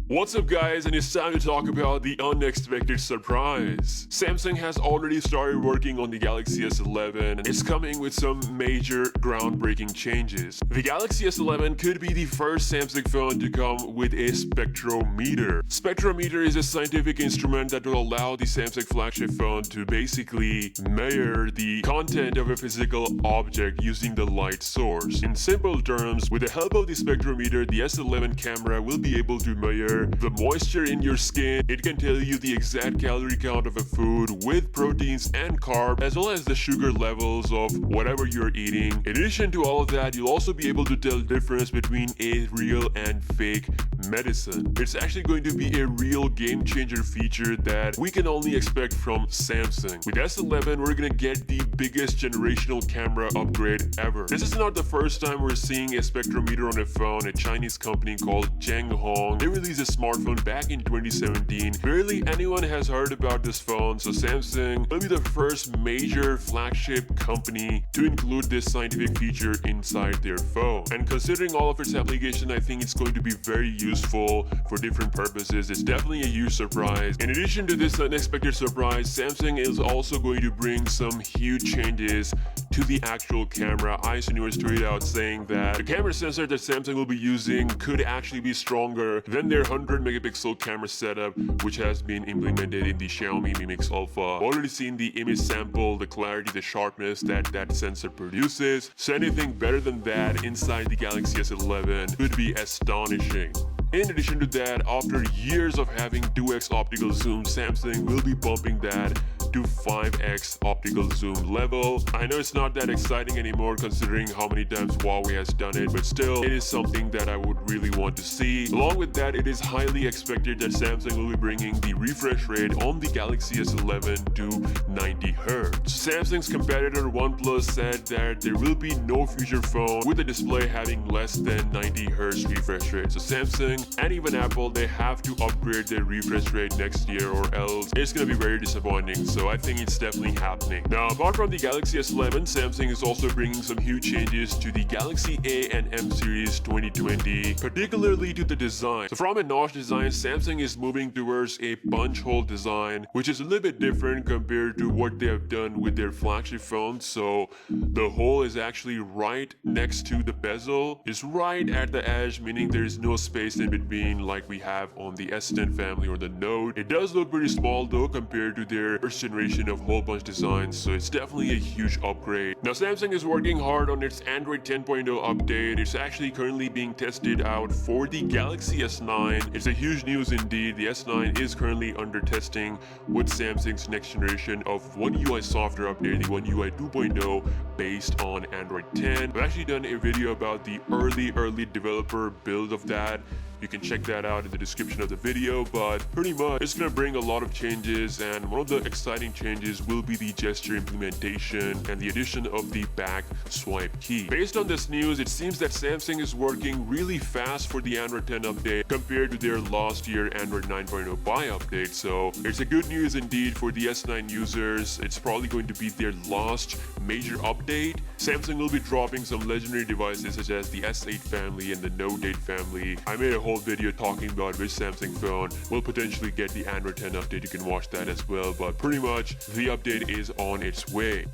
What's up guys, and it's time to talk about the unexpected surprise. Samsung has already started working on the Galaxy S11 and it's coming with some major groundbreaking changes. The Galaxy S11 could be the first Samsung phone to come with a spectrometer. Spectrometer is a scientific instrument that will allow the Samsung flagship phone to basically measure the content of a physical object using the light source. In simple terms, with the help of the spectrometer, the S11 camera will be able to measure the moisture in your skin. It can tell you the exact calorie count of a food with proteins and carbs, as well as the sugar levels of whatever you're eating. In addition to all of that, you'll also be able to tell the difference between a real and fake medicine. It's actually going to be a real game changer feature that we can only expect from Samsung. With S11, we're gonna get the biggest generational camera upgrade ever. This is not the first time we're seeing a spectrometer on a phone. A Chinese company called Zhenghong, they released a smartphone back in 2017. Barely anyone has heard about this phone, so Samsung will be the first major flagship company to include this scientific feature inside their phone. And considering all of its application, I think it's going to be very useful for different purposes. It's definitely a huge surprise. In addition to this unexpected surprise, Samsung is also going to bring some huge changes to the actual camera. iOS tweeted out saying that the camera sensor that Samsung will be using could actually be stronger than their 100 megapixel camera setup, which has been implemented in the Xiaomi Mi Mix Alpha. Already seen the image sample, the clarity, the sharpness that sensor produces. So anything better than that inside the Galaxy S11 would be astonishing. In addition to that, after years of having 2x optical zoom, Samsung will be bumping that to 5x optical zoom level. I know it's not that exciting anymore considering how many times Huawei has done it, but still, it is something that I would really want to see. Along with that, it is highly expected that Samsung will be bringing the refresh rate on the Galaxy S11 to 90 Hz. Samsung's competitor OnePlus said that there will be no future phone with a display having less than 90 Hz refresh rate. So Samsung and even Apple, they have to upgrade their refresh rate next year or else it's gonna be very disappointing. So I think it's definitely happening. Now, apart from the Galaxy S11, Samsung is also bringing some huge changes to the Galaxy A and M series 2020, particularly to the design. So from a notch design, Samsung is moving towards a punch hole design, which is a little bit different compared to what they have done with their flagship phones. So the hole is actually right next to the bezel. It's right at the edge, meaning there is no space in between like we have on the S10 family or the Note. It does look pretty small though compared to their first generation of hole punch designs, so it's definitely a huge upgrade. Now Samsung is working hard on its Android 10.0 update. It's actually currently being tested out for the Galaxy S9. It's a huge news indeed. The S9 is currently under testing with Samsung's next generation of One UI software update, the One UI 2.0 based on Android 10. I've actually done a video about the early developer build of that. You can check that out in the description of the video, but pretty much it's gonna bring a lot of changes, and one of the exciting changes will be the gesture implementation and the addition of the back swipe key. Based on this news, it seems that Samsung is working really fast for the Android 10 update compared to their last year Android 9.0 Pie update. So it's a good news indeed for the S9 users. It's probably going to be their last major update. Samsung will be dropping some legendary devices such as the S8 family and the Note 8 family. I made a whole video talking about which Samsung phone will potentially get the Android 10 update. You can watch that as well, but pretty much the update is on its way.